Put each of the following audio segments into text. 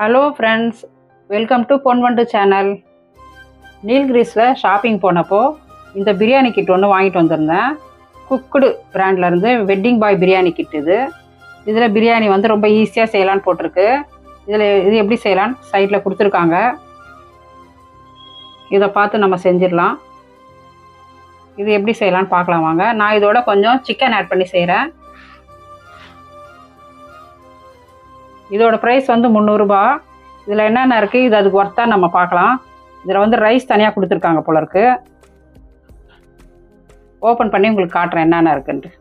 Hello friends, welcome to Ponvandu channel. நீல்கிரிஸில் shopping போனப்போ இந்த பிரியாணி கிட் ஒன்று வாங்கிட்டு வந்திருந்தேன். குக்குடு பிராண்ட்லேருந்து வெட்டிங் பாய் பிரியாணி கிட் இது. இதில் பிரியாணி வந்து ரொம்ப ஈஸியாக செய்யலான்னு போட்டிருக்கு. இது எப்படி செய்யலான்னு சைட்டில் கொடுத்துருக்காங்க. இதை பார்த்து நம்ம செஞ்சிடலாம். இது எப்படி செய்யலான்னு பார்க்கலாம் வாங்க. நான் இதோட கொஞ்சம் சிக்கன் ஆட் பண்ணி செய்கிறேன். இதோட ப்ரைஸ் வந்து 300 ரூபா. இதில் என்னென்ன இருக்குது, இது அதுக்கு ஒர்த்தா நம்ம பார்க்கலாம். இதில் வந்து ரைஸ் தனியாக கொடுத்துருக்காங்க போல இருக்கு. ஓப்பன் பண்ணி உங்களுக்கு காட்டுறேன் என்னென்ன இருக்குன்ட்டு.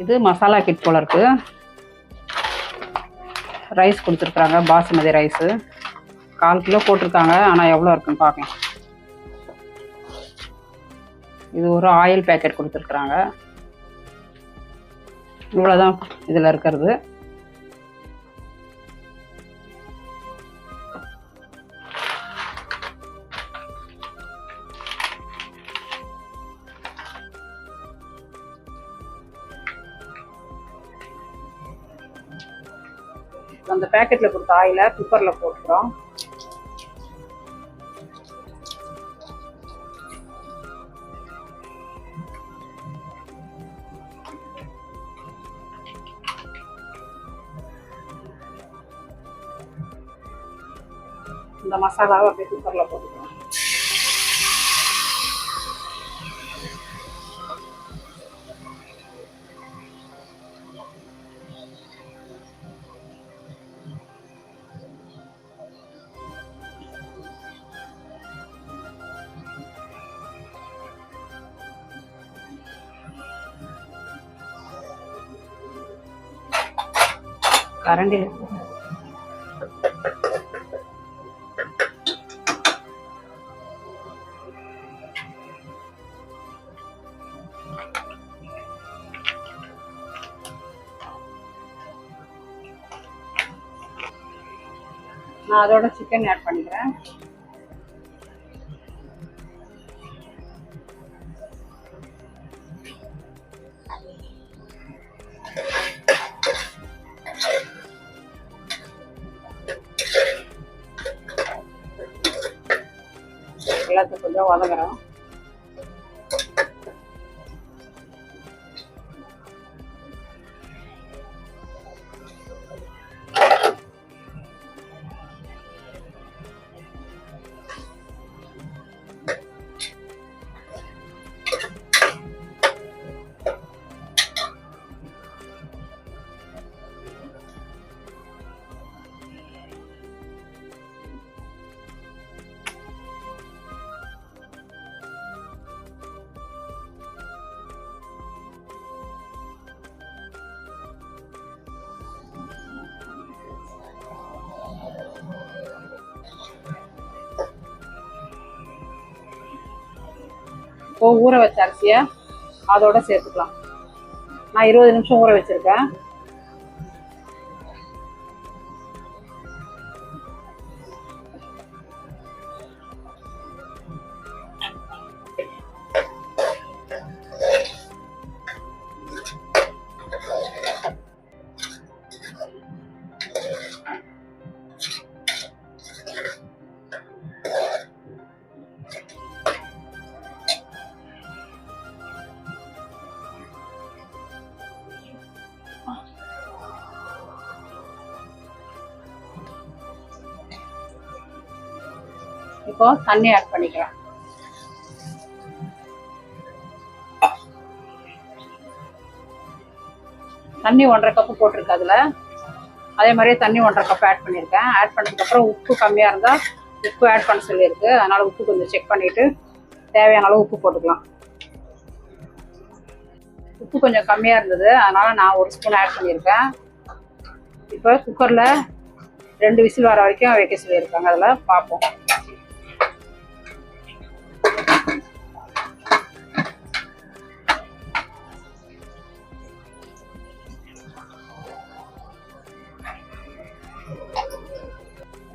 இது மசாலா கிட் போல இருக்கு. ரைஸ் கொடுத்துருக்குறாங்க, பாசுமதி ரைஸு 1/4 கிலோ போட்டிருக்காங்க. ஆனால் எவ்வளோ இருக்குன்னு பார்க்கலாம். இது ஒரு ஆயில் பேக்கெட் கொடுத்துருக்குறாங்க. இவ்வளோதான் இதில் இருக்கிறது. அந்த பேக்கெட்டில் கொடுத்த ஆயிலை குக்கரில் போட்டுக்கிறோம். இந்த மசாலாவை அப்படியே குக்கரில் போட்டுக்கிறோம். கரண்டி நான் அதோட சிக்கன் ஆட் பண்ணிக்கிறேன். எல்லாத்தையும் கொஞ்சம் வதங்குறோம். இப்போ ஊற வச்ச அரிசியை அதோட சேர்த்துக்கலாம். நான் 20 நிமிஷம் ஊற வச்சிருக்கேன். இப்போ தண்ணி ஆட் பண்ணிக்கிறேன். தண்ணி 1.5 கப்பு போட்டிருக்கு. அதில் அதே மாதிரியே தண்ணி 1.5 கப் ஆட் பண்ணியிருக்கேன். ஆட் பண்ணதுக்கப்புறம் உப்பு கம்மியாக இருந்தால் உப்பு ஆட் பண்ண சொல்லியிருக்கு. அதனால் உப்பு கொஞ்சம் செக் பண்ணிவிட்டு தேவையான அளவு உப்பு போட்டுக்கலாம். உப்பு கொஞ்சம் கம்மியாக இருந்தது, அதனால் நான் 1 ஸ்பூன் ஆட் பண்ணியிருக்கேன். இப்போ குக்கரில் 2 விசில் வர வரைக்கும் வைக்க சொல்லியிருக்காங்க. அதில் பார்ப்போம்.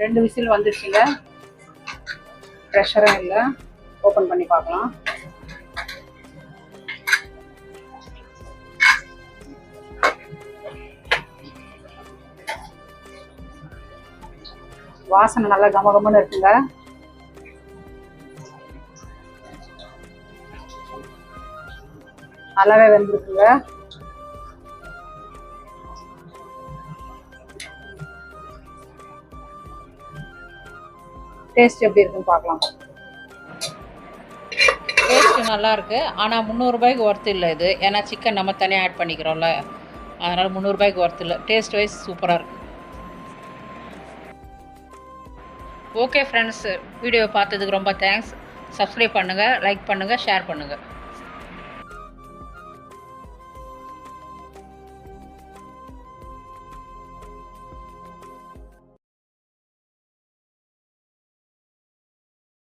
2 விசில் வந்துடுச்சுங்க. ப்ரெஷரும் இல்லை. ஓப்பன் பண்ணி பார்க்கலாம். வாசனை நல்லா கமகமன்னு இருக்குங்க. நல்லாவே வெந்திருக்குங்க. டேஸ்ட் எப்படி இருக்குன்னு பார்க்கலாம். டேஸ்ட்டு நல்லாயிருக்கு. ஆனால் 300 ரூபாய்க்கு ஒர்த்து இல்லை இது. ஏன்னா சிக்கன் நம்ம தனியாக ஆட் பண்ணிக்கிறோம்ல, அதனால் 300 ரூபாய்க்கு ஒர்த்து இல்லை. டேஸ்ட் வைஸ் சூப்பராக இருக்குது. ஓகே ஃப்ரெண்ட்ஸ், வீடியோவை பார்த்ததுக்கு ரொம்ப தேங்க்ஸ். சப்ஸ்கிரைப் பண்ணுங்கள், லைக் பண்ணுங்கள், ஷேர் பண்ணுங்கள்.